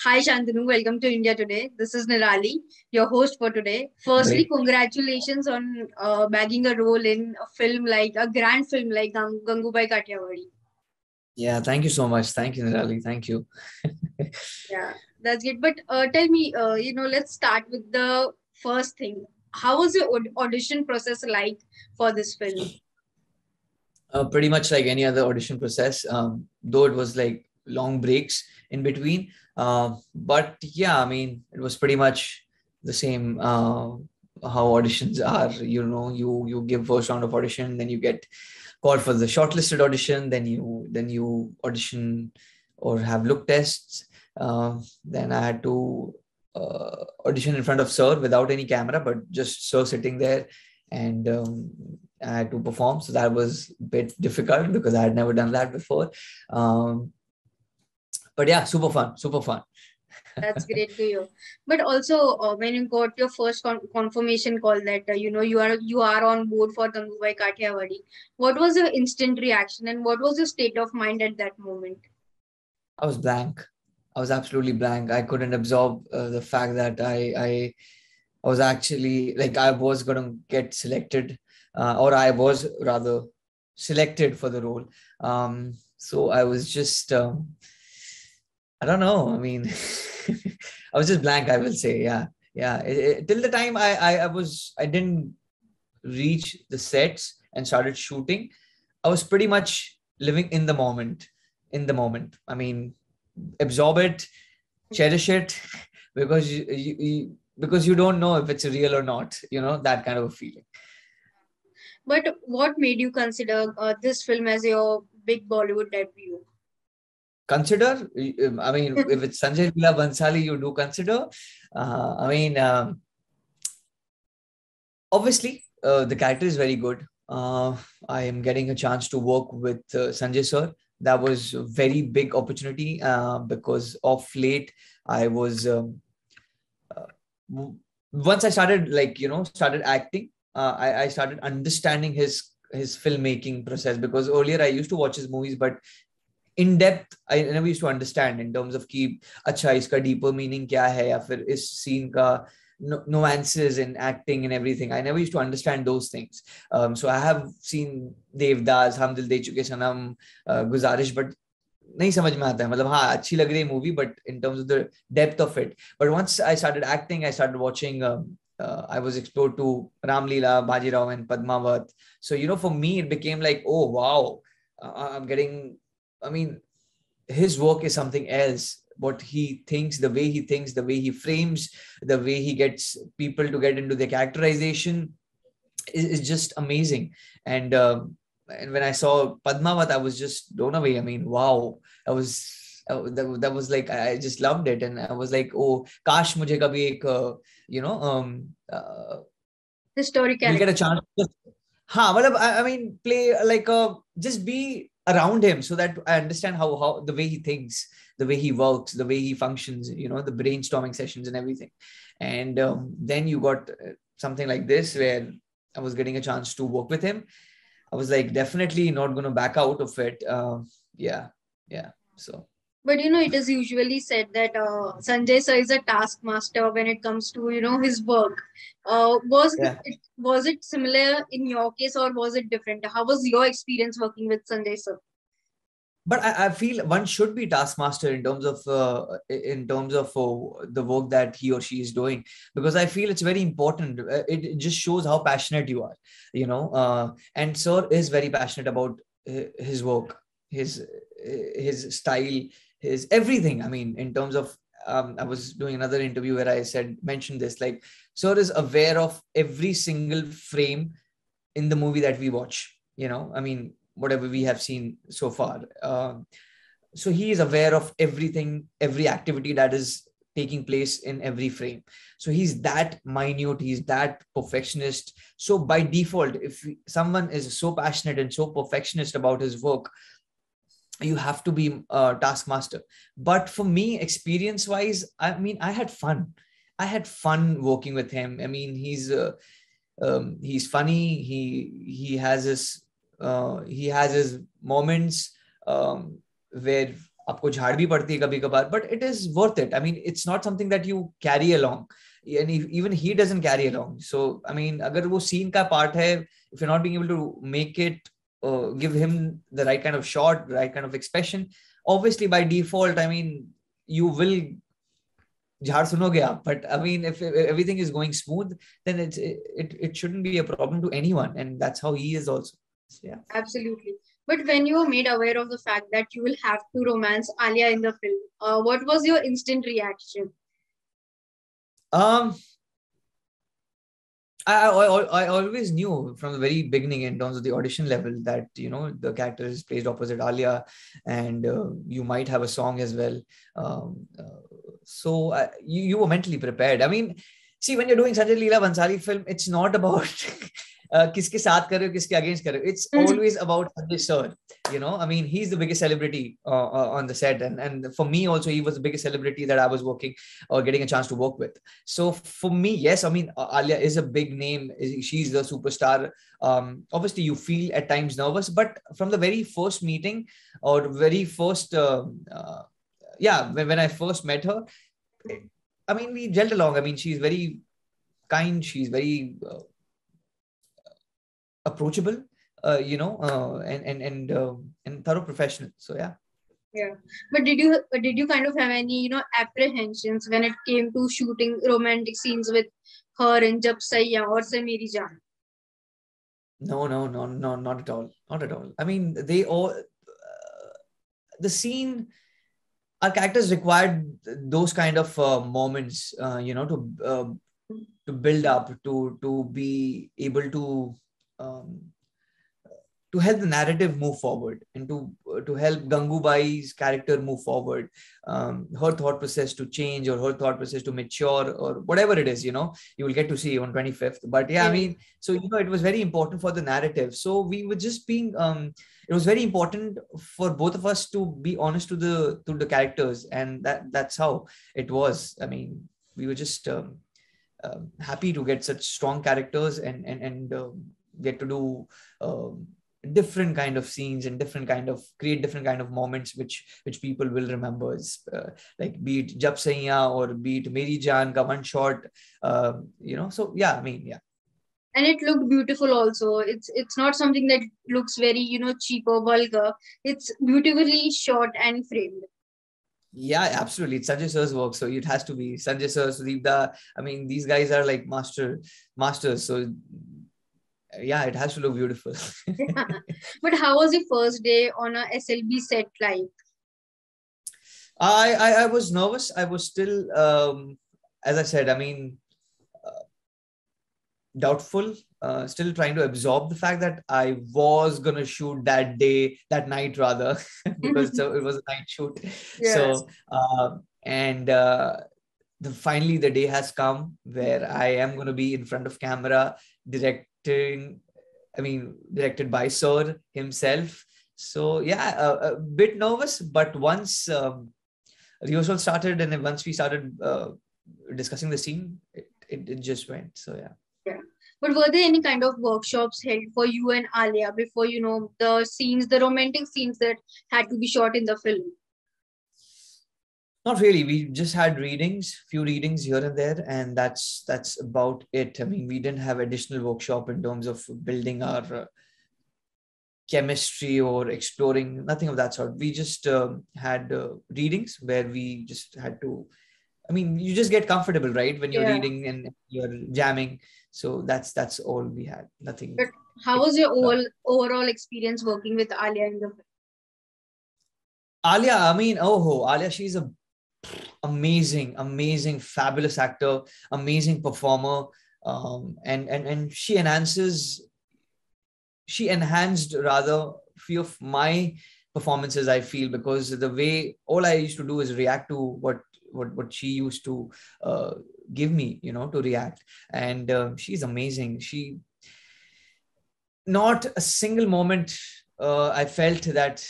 Hi Shantanu, welcome to India Today. This is Nirali, your host for today. Firstly, Great. congratulations on bagging a role in a film like a grand film like Gangubai Kathiawadi. Yeah, thank you so much. Thank you, Nirali. Thank you. Yeah, that's good. But tell me, let's start with the first thing. How was your audition process like for this film? Pretty much like any other audition process, though it was like long breaks in between. But yeah, I mean, it was pretty much the same how auditions are. You give first round of audition, then you get called for the shortlisted audition, then you audition or have look tests. Then I had to audition in front of sir without any camera, but just sir sitting there, and I had to perform. So that was a bit difficult because I had never done that before. Um, but yeah, super fun, super fun. That's great to hear. But also, when you got your first confirmation call that you are on board for Gangubai Kathiawadi, what was your instant reaction and what was your state of mind at that moment? I was blank. I was absolutely blank. I couldn't absorb the fact that I was actually like I was gonna get selected, or I was rather selected for the role. So I was just I don't know. I mean, I was just blank. I will say, yeah, yeah. Till the time I didn't reach the sets and started shooting, I was pretty much living in the moment. In the moment. I mean, absorb it, cherish it, because because you don't know if it's real or not. You know that kind of a feeling. But what made you consider this film as your big Bollywood debut? Consider. I mean, if it's Sanjay, Leela, Bhansali, you do consider. I mean, obviously, the character is very good. I am getting a chance to work with Sanjay sir. That was a very big opportunity because of late I was uh, once I started started acting. I started understanding his filmmaking process, because earlier I used to watch his movies, but in depth I never used to understand in terms of कि अच्छा इसका deeper meaning क्या है या फिर इस scene का nuances in acting and everything. I never used to understand those things. So I have seen Devdas, हम दिल दे चुके सनम, गुजारिश, but नहीं समझ में आता है. मतलब हाँ अच्छी लग रही है movie, but in terms of the depth of it. But once I started acting, I started watching. I was exposed to Ram Leela, Bajirao, and Padmavat. So for me, it became like, oh wow, I'm getting. I mean, his work is something else. What he thinks, the way he thinks, the way he frames, the way he gets people to get into the characterization is just amazing. And when I saw Padmavat, I was just blown away. I mean, wow, I was that was like I just loved it, and I was like, oh, kash mujhe kabhi ek you know Historic we'll get a character. chance. हाँ मतलब I mean play like just be around him so that I understand how the way he thinks, the way he works, the way he functions, the brainstorming sessions and everything. And then you got something like this where I was getting a chance to work with him. I was like definitely not going to back out of it. Yeah, yeah. So But it is usually said that Sanjay sir is a taskmaster when it comes to his work. yeah. Was it similar in your case or was it different? How was your experience working with Sanjay sir? But I feel one should be taskmaster in terms of the work that he or she is doing, because I feel it's very important. It just shows how passionate you are, and sir is very passionate about his work, his style, his everything. I mean, in terms of I was doing another interview where I mentioned this, like sir is aware of every single frame in the movie that we watch. I mean, whatever we have seen so far. So he is aware of everything, every activity that is taking place in every frame. So he's that minute, he's that perfectionist. So by default, if someone is so passionate and so perfectionist about his work, you have to be a taskmaster. But for me, experience wise, I mean, I had fun working with him. I mean, he's funny. He has his moments where आपको झाड़ भी पड़ती है कभी कभार, but it is worth it. I mean, it's not something that you carry along, and even he doesn't carry along. So I mean, अगर वो scene का part है, if you're not being able to make it, give him the right kind of shot, right kind of expression, obviously by default, I mean, you will झाड़ सुनोगे आप. But I mean, if everything is going smooth, then it shouldn't be a problem to anyone, and that's how he is also. So, yeah. Absolutely. But when you were made aware of the fact that you will have to romance Alia in the film, what was your instant reaction? I always knew from the very beginning in terms of the audition level that, you know, the character is placed opposite Alia, and you might have a song as well. So you were mentally prepared. I mean, see, when you're doing such a Leela Bhansali film, it's not about किसके साथ कर रहे हो, किसके against कर रहे हो. It's always about Sanjay sir. You know, I mean, he's the biggest celebrity on the set, and for me also, he was the biggest celebrity that I was working or getting a chance to work with. So for me, yes, I mean, Alia is a big name. She's the superstar. Obviously, you feel at times nervous, but from the very first meeting or very first, when I first met her, I mean, we gelled along. I mean, she's very kind. She's very approachable, and thorough professional. So yeah. Yeah, but did you kind of have any apprehensions when it came to shooting romantic scenes with her in Jab Saiya or Se Meri Jaan? No, not at all, not at all. I mean, they all the scene. Our characters required those kind of moments, to build up, to be able to help the narrative move forward, and to help Gangubai's character move forward, her thought process to change, or her thought process to mature, or whatever it is, you will get to see on 25th. But yeah, I mean, so it was very important for the narrative. So we were just being it was very important for both of us to be honest to the characters, and that's how it was. I mean, we were just happy to get such strong characters, and get to do different kind of scenes, and create different kind of moments which people will remember, like be it Jab Saiya or be it Meri Jaan ka one shot, so yeah, I mean, yeah. And it looked beautiful also. It's not something that looks very cheap or vulgar. It's beautifully shot and framed. Yeah, absolutely. It's Sanjay sir's work, so it has to be Sanjay sir, Sudeepda. I mean, these guys are like masters. So yeah, it has to look beautiful. But how was your first day on a SLB set like? I was nervous. I was still, as I said, I mean, doubtful, still trying to absorb the fact that I was gonna shoot that night rather, because it was a night shoot. Yeah. So finally the day has come where I am going to be in front of camera directed by Sir himself. So yeah, a bit nervous, but once rehearsal started, and once we started discussing the scene, it just went. So yeah. Yeah. But were there any kind of workshops held for you and Alia before, the romantic scenes that had to be shot in the film? Not really. We just had few readings here and there, and that's about it. I mean, we didn't have additional workshop in terms of building our chemistry or exploring, nothing of that sort. We just had readings where we just had to, I mean, you just get comfortable, right? When you're reading and you're jamming. So that's all we had. Nothing. But how was your overall experience working with Alia in the film? Alia, I mean, Alia, she's a amazing, fabulous actor, amazing performer, and she enhanced rather few of my performances, I feel, because the way all I used to do is react to what she used to give me, to react. And she's amazing. She, not a single moment I felt that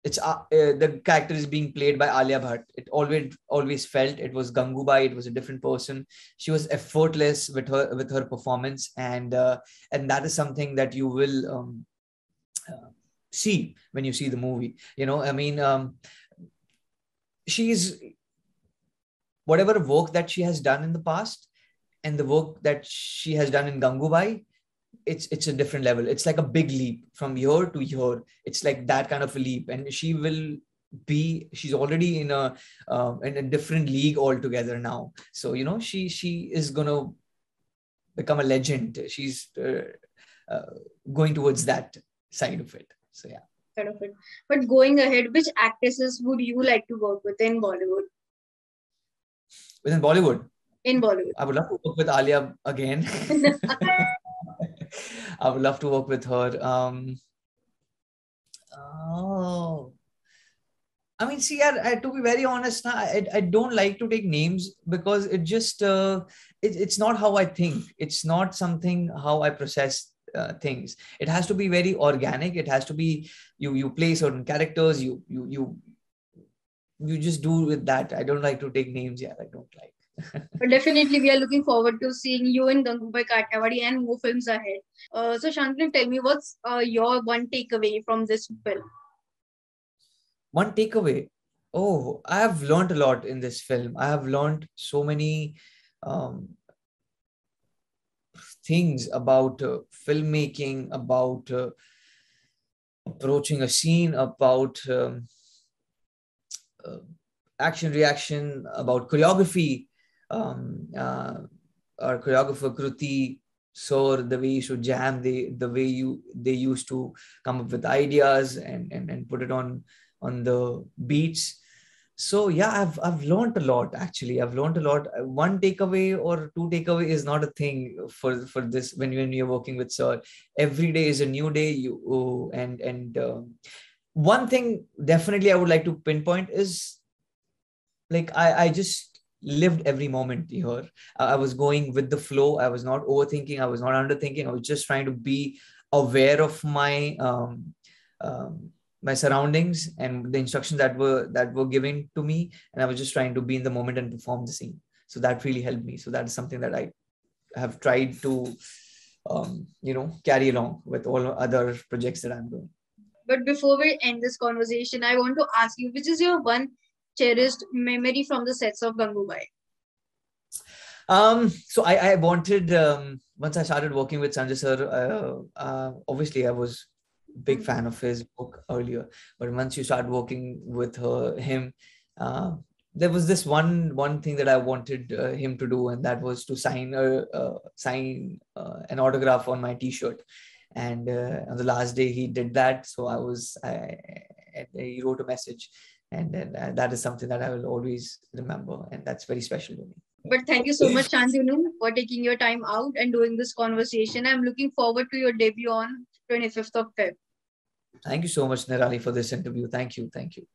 it's the character is being played by Alia Bhatt. It always felt it was Gangubai. It was a different person. She was effortless with her performance, and that is something that you will see when you see the movie. I mean, she's whatever work that she has done in the past and the work that she has done in Gangubai, it's a different level. It's like a big leap from here to here. It's like that kind of a leap, and she's already in a different league altogether now. So she is gonna become a legend. She's going towards that side of it. So yeah. Kind of it. But going ahead, which actresses would you like to work with in Bollywood? Within Bollywood, In Bollywood, I would love to work with Alia again. I would love to work with her. Oh, I mean, see, to be very honest, I don't like to take names because it's not how I think. It's not something how I process things. It has to be very organic. It has to be you play certain characters. You just do with that. I don't like to take names. Yeah, I don't like. but definitely we are looking forward to seeing you in Gangubai Kathiawadi and more films ahead. So Shantanu, tell me what's your one takeaway from this film? One takeaway. Oh, I have learned a lot in this film. I have learned so many um, things about filmmaking, about approaching a scene, about uh, action reaction, about choreography. Our choreographer Kruti, Sir, the way you should jam, the way they used to come up with ideas and put it on the beats. So yeah, I've learned a lot actually. I've learned a lot. One takeaway or two takeaway is not a thing for this when you're working with Sir. Every day is a new day. One thing definitely I would like to pinpoint is like I just lived every moment here. I was going with the flow. I was not overthinking. I was not underthinking. I was just trying to be aware of my surroundings and the instructions that were given to me, and I was just trying to be in the moment and perform the scene. So that really helped me. So that is something that I have tried to carry along with all other projects that I'm doing. But before we end this conversation, I want to ask you, which is your one cherished memory from the sets of Gangubai? So I wanted once I started working with Sanjay sir, obviously I was big fan of his book earlier, but once you start working with him, there was this one thing that I wanted him to do, and that was to sign an autograph on my T-shirt. And on the last day he did that, so he wrote a message, and then that is something that I will always remember, and that's very special to me. But thank you so much, Shantanu, for taking your time out and doing this conversation. I'm looking forward to your debut on 25th of Feb. Thank you so much, Nirali, for this interview. Thank you. Thank you.